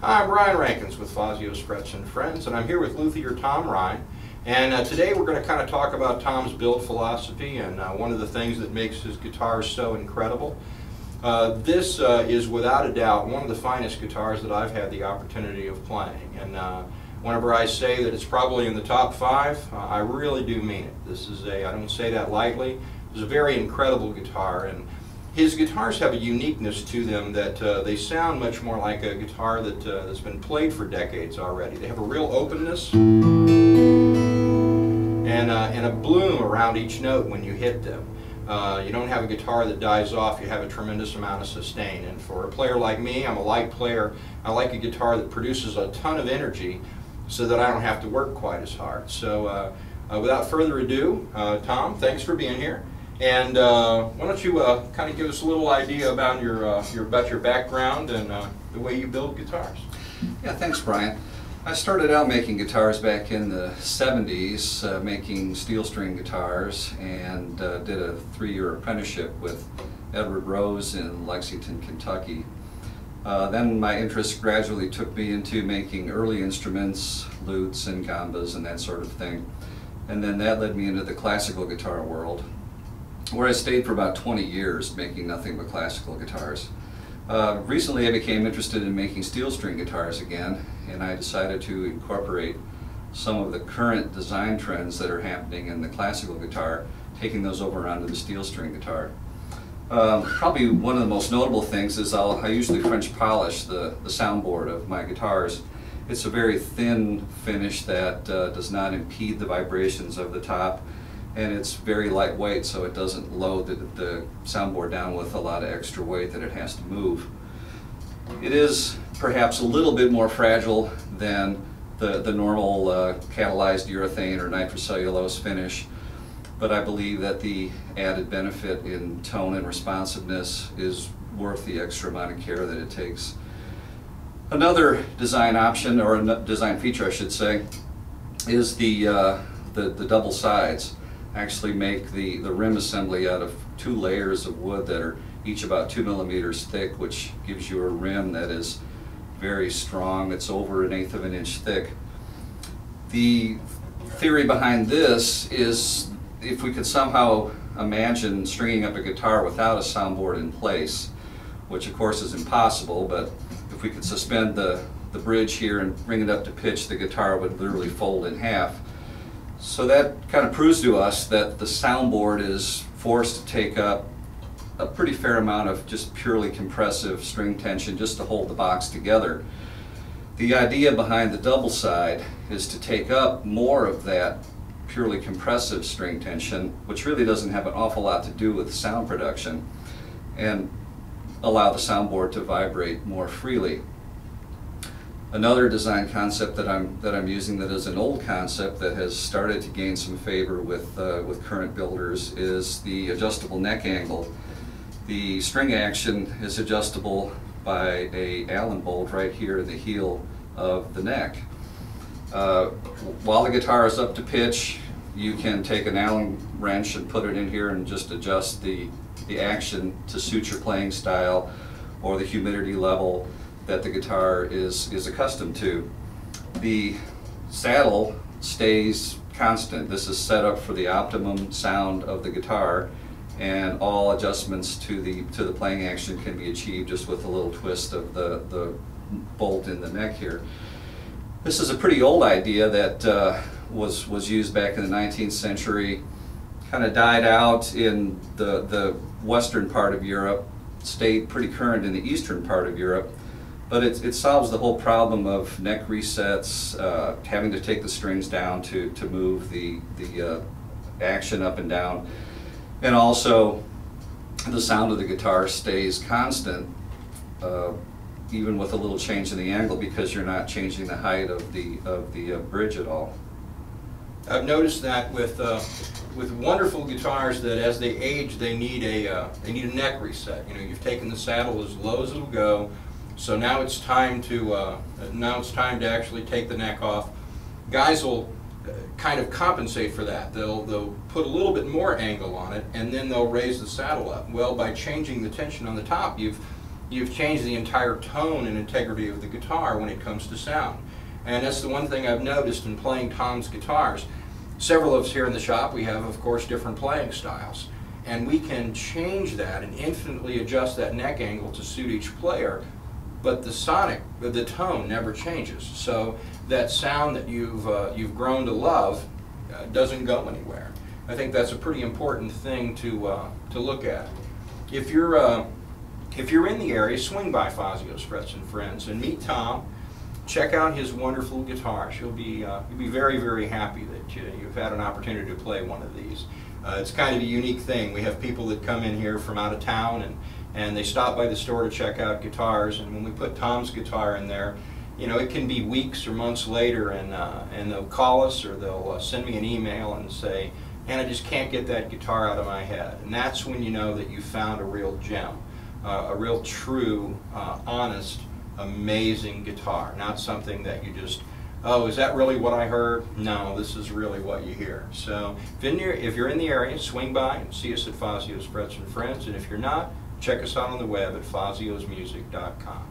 Hi, I'm Rein with Fazio Frets and Friends, and I'm here with Luthier Tom Rein. And today we're going to kind of talk about Tom's build philosophy and one of the things that makes his guitars so incredible. This is without a doubt one of the finest guitars that I've had the opportunity of playing. And whenever I say that it's probably in the top 5, I really do mean it. This is I don't say that lightly. It's a very incredible guitar, and his guitars have a uniqueness to them that they sound much more like a guitar that's been played for decades already. They have a real openness and a bloom around each note when you hit them. You don't have a guitar that dies off, you have a tremendous amount of sustain. And for a player like me, I'm a light player, I like a guitar that produces a ton of energy so that I don't have to work quite as hard. So without further ado, Tom, thanks for being here. And why don't you kind of give us a little idea about your background and the way you build guitars? Yeah, thanks, Brian. I started out making guitars back in the 70s, making steel string guitars, and did a 3-year apprenticeship with Edward Rose in Lexington, Kentucky. Then my interest gradually took me into making early instruments, lutes and gambas and that sort of thing. And then that led me into the classical guitar world, where I stayed for about 20 years making nothing but classical guitars. Recently I became interested in making steel string guitars again, and I decided to incorporate some of the current design trends that are happening in the classical guitar, taking those over onto the steel string guitar. Probably one of the most notable things is I usually French polish the soundboard of my guitars. It's a very thin finish that does not impede the vibrations of the top, and it's very lightweight, so it doesn't load the soundboard down with a lot of extra weight that it has to move. It is perhaps a little bit more fragile than the normal catalyzed urethane or nitrocellulose finish, but I believe that the added benefit in tone and responsiveness is worth the extra amount of care that it takes. Another design option, or a design feature I should say, is the double sides. Actually make the rim assembly out of 2 layers of wood that are each about 2 millimeters thick, which gives you a rim that is very strong. It's over 1/8 of an inch thick. The theory behind this is if we could somehow imagine stringing up a guitar without a soundboard in place, which of course is impossible, but if we could suspend the bridge here and bring it up to pitch, the guitar would literally fold in half. So that kind of proves to us that the soundboard is forced to take up a pretty fair amount of just purely compressive string tension just to hold the box together. The idea behind the double side is to take up more of that purely compressive string tension, which really doesn't have an awful lot to do with sound production, and allow the soundboard to vibrate more freely. Another design concept that I'm using that is an old concept that has started to gain some favor with current builders is the adjustable neck angle. The string action is adjustable by a Allen bolt right here in the heel of the neck. While the guitar is up to pitch, you can take an Allen wrench and put it in here and just adjust the action to suit your playing style or the humidity level that the guitar is accustomed to. The saddle stays constant. This is set up for the optimum sound of the guitar, and all adjustments to the playing action can be achieved just with a little twist of the bolt in the neck here. This is a pretty old idea that was used back in the 19th century, kind of died out in the western part of Europe, stayed pretty current in the eastern part of Europe. But it solves the whole problem of neck resets, having to take the strings down to move the action up and down. And also, the sound of the guitar stays constant, even with a little change in the angle, because you're not changing the height of the bridge at all. I've noticed that with wonderful guitars that as they age they need a neck reset. You know, you've taken the saddle as low as it'll go, so now it's time to actually take the neck off. Guys will kind of compensate for that. They'll put a little bit more angle on it, and then they'll raise the saddle up. Well, by changing the tension on the top, you've changed the entire tone and integrity of the guitar when it comes to sound. And that's the one thing I've noticed in playing Tom's guitars. Several of us here in the shop, we have, of course, different playing styles. And we can change that and infinitely adjust that neck angle to suit each player, but the tone never changes. So that sound that you've grown to love doesn't go anywhere. I think that's a pretty important thing to look at. If you're in the area, swing by Fazio's Frets and Friends and meet Tom. Check out his wonderful guitars. You'll be very, very happy that you've had an opportunity to play one of these. It's kind of a unique thing. We have people that come in here from out of town and they stop by the store to check out guitars, and when we put Tom's guitar in there, you know, it can be weeks or months later, and they'll call us or they'll send me an email and say, "And I just can't get that guitar out of my head." And that's when you know that you found a real gem, a real true, honest, amazing guitar, not something that you just, oh, is that really what I heard? No, this is really what you hear. So if you're in the area, swing by and see us at Fazio's Frets and Friends, and if you're not, check us out on the web at faziosmusic.com.